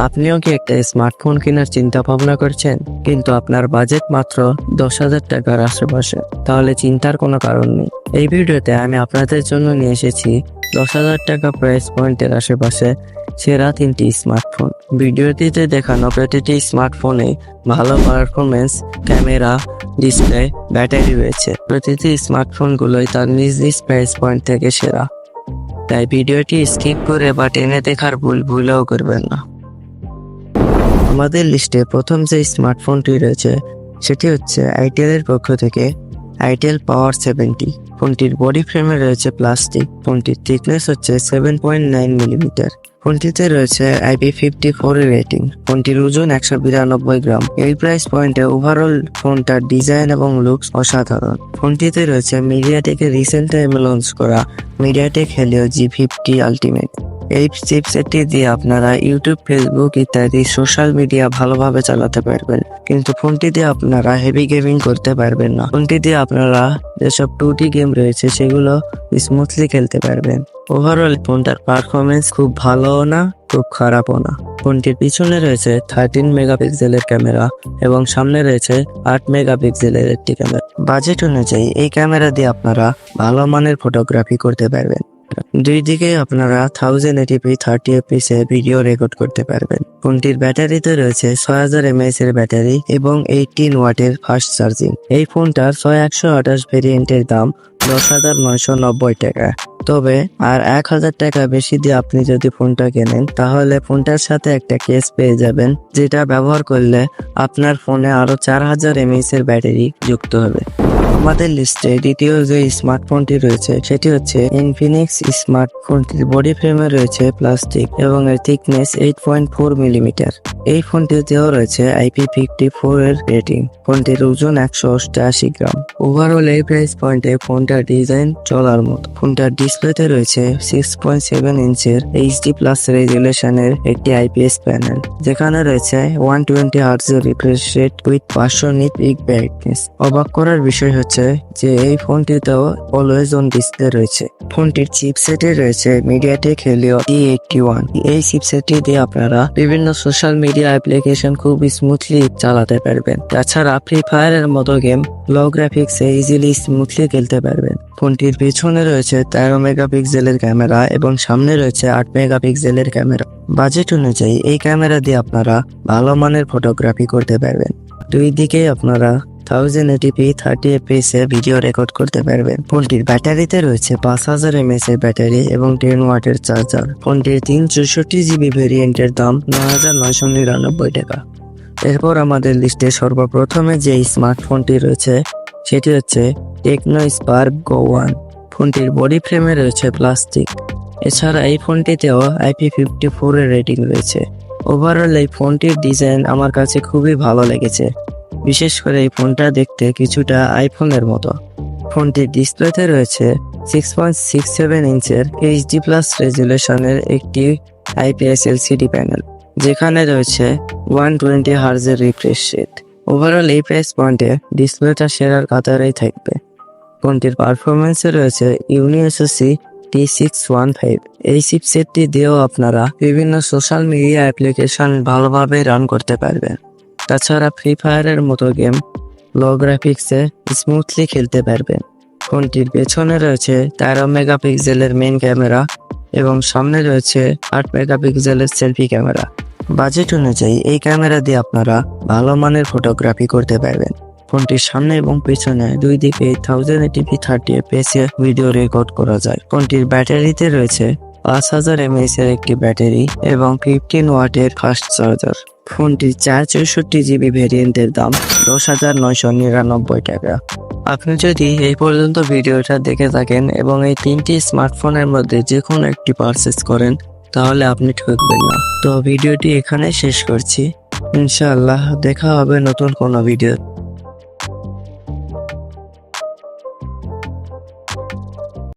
আপনিও কি একটা স্মার্টফোন কেনার চিন্তা ভাবনা করছেন, কিন্তু আপনার বাজেট মাত্র 10,000 টাকার আশেপাশে? তাহলে চিন্তার কোনো কারণ নেই। এই ভিডিওতে আমি আপনাদের জন্য নিয়ে এসেছি 10,000 টাকা প্রাইস পয়েন্টের আশেপাশে সেরা 3টি স্মার্টফোন। ভিডিওটিতে দেখানো প্রতিটি স্মার্টফোনে ভালো পারফরমেন্স, ক্যামেরা, ডিসপ্লে, ব্যাটারি রয়েছে। প্রতিটি স্মার্টফোনগুলোই তার নিজ নিজ প্রাইস পয়েন্ট থেকে সেরা, তাই ভিডিওটি স্কিপ করে বা টেনে দেখার ভুলেও করবেন না। আমাদের লিস্টে প্রথম যে স্মার্টফোনটি রয়েছে সেটি হচ্ছে আইটেলের পক্ষ থেকে আইটেল পাওয়ার 70। ফোনটির বডি ফ্রেমে রয়েছে প্লাস্টিক। ফোনটির থিকনেস হচ্ছে 7.9 মিলিমিটার। ফোনটিতে রয়েছে IP54 রেটিং। ফোনটির ওজন 192 গ্রাম। এই প্রাইস পয়েন্টে ওভারঅল ফোনটার ডিজাইন এবং লুকস অসাধারণ। ফোনটিতে রয়েছে মিডিয়াটেকের রিসেন্ট টাইমে লঞ্চ করা মিডিয়াটেক হেলিও G50 আলটিমেট। এই চিপসেটটি দিয়ে আপনারা ইউটিউব, ফেসবুক ইত্যাদি সোশ্যাল মিডিয়া ভালোভাবে চালাতে পারবেন, কিন্তু ফোনটি দিয়ে আপনারা হেভি গেমিং করতে পারবেন না। ফোনটি দিয়ে আপনারা যেসব 2D গেম রয়েছে সেগুলো স্মুথলি খেলতে পারবেন। ওভারঅল ফোনটার পারফরমেন্স খুব ভালোও না, খুব খারাপও না। ফোনটির পিছনে রয়েছে 13 মেগাপিক্সেলের ক্যামেরা এবং সামনে রয়েছে 8 মেগাপিক্সেলের একটি ক্যামেরা। বাজেট অনুযায়ী এই ক্যামেরা দিয়ে আপনারা ভালো মানের ফটোগ্রাফি করতে পারবেন। দুই দিকে আপনারা 1080p 30fps এ ভিডিও রেকর্ড করতে পারবেন। ফোনটির ব্যাটারিতে রয়েছে 6000 mAh এর ব্যাটারি এবং 18 ওয়াটের ফাস্ট চার্জিং। এই ফোনটার 6128 ভেরিয়েন্টের দাম 10,990 টাকা। তবে আর 1000 টাকা বেশি দিয়ে আপনি যদি ফোনটা কেনেন তাহলে ফোনটার সাথে একটা কেস পেয়ে যাবেন, যেটা ব্যবহার করলে আপনার ফোনে আরো 4000 mAh এর ব্যাটারি যুক্ত হবে। আমাদের লিস্টে দ্বিতীয় যে স্মার্টফোনটি রয়েছে সেটি হচ্ছে ইনফিনিক্স স্মার্ট। ফোনটির বডি ফ্রেমে রয়েছে প্লাস্টিক এবং এর থিকনেস 8.4 মিলিমিটার। এই ফোনটিতেও রয়েছে IP54 এর রেটিং। ফোনটির ওজন 188 গ্রাম। ওভারঅল এই প্রাইস পয়েন্টে ফোনটার ডিজাইন চলার মতো। ফোনটার ডিসপ্লেতে রয়েছে 6.7 ইঞ্চের HD প্লাস রেজুলেশনের একটি IPS প্যানেল, যেখানে রয়েছে 120 Hz refresh rate with 500 nit peak brightness. অবাক করার বিষয় হচ্ছে যে এই ফোনটিতেও অলওয়েজ অন ডিসপ্লে রয়েছে। ফোনটির চিপসেটে রয়েছে মিডিয়াটেক হেলিও T81। এই চিপসেটটি দিয়ে আপনারা বিভিন্ন সোশ্যাল মিডিয়া অ্যাপ্লিকেশন খুব স্মুথলি চালাতে পারবেন। তাছাড়া ফ্রি ফায়ারের মতো গেম লো গ্রাফিক্সে ইজিলি স্মুথলি খেলতে পারবেন। ফোনটির পেছনে রয়েছে 13 মেগাপিক্সেলের ক্যামেরা এবং সামনে রয়েছে 8 মেগাপিক্সেলের ক্যামেরা। বাজেট অনুযায়ী এই ক্যামেরা দিয়ে আপনারা ভালো মানের ফটোগ্রাফি করতে পারবেন। দুই দিকে আপনারা 1080p 30fps এ ভিডিও রেকর্ড করতে পারবেন। ফোনটির ব্যাটারিতে রয়েছে 5000 mAh এর ব্যাটারি এবং 10 ওয়াটের চার্জার। ফোনটির 364GB ভেরিয়েন্টের দাম 9,999 টাকা। এরপর আমাদের লিস্টে সর্বপ্রথমে যে স্মার্টফোনটি রয়েছে সেটি হচ্ছে টেকনো স্পার্ক গো 1। ফোনটির বডি ফ্রেমে রয়েছে প্লাস্টিক। এছাড়া এই ফোনটিতেও IP54 এর রেটিং রয়েছে। ওভারঅল এই ফোনটির ডিজাইন আমার কাছে খুবই ভালো লেগেছে, বিশেষ করে এই ফোনটা দেখতে কিছুটা আইফোনের মতো। ফোনটির ডিসপ্লেতে রয়েছে 6.67 ইঞ্চের HD প্লাস রেজুলেশনের একটি IPS LCD প্যানেল, যেখানে রয়েছে 120 Hz রিফ্রেশ রেট। ওভারঅল এই প্রাইস পয়েন্টে ডিসপ্লেটা সেরার কাতারেই থাকবে। ফোনটির পারফরমেন্সে রয়েছে UniSoC T615। এই চিপসেটটি দিয়েও আপনারা বিভিন্ন সোশ্যাল মিডিয়া অ্যাপ্লিকেশন ভালোভাবে রান করতে পারবেন। তাছাড়া ফ্রি ফায়ারের মতো গেম লো গ্রাফিক্সে স্মুথলি খেলতে পারবেন। ফোনটির পেছনে রয়েছে 13 মেগাপিক্সেলের মেইন ক্যামেরা এবং সামনে রয়েছে 8 মেগাপিক্সেলের সেলফি ক্যামেরা। বাজেট অনুযায়ী এই ক্যামেরা দিয়ে আপনারা ভালো মানের ফটোগ্রাফি করতে পারবেন। ফোনটির সামনে এবং পেছনে দুই দিকে 1080p 30fps এ ভিডিও রেকর্ড করা যায়। ফোনটির ব্যাটারিতে রয়েছে 5000 mAh এর একটি ব্যাটারি এবং 15 ওয়াটের ফাস্ট চার্জার। ফোনটির 464GB ভেরিয়েন্টের দাম 10,999 টাকা। আপনি যদি এই পর্যন্ত ভিডিওটা দেখে থাকেন এবং এই 3টি স্মার্টফোনের মধ্যে যে কোনো একটি পারচেস করেন তাহলে আপনি ঠকবেন না। তো ভিডিওটি এখানে শেষ করছি। ইনশাআল্লাহ দেখা হবে নতুন কোনো ভিডিও।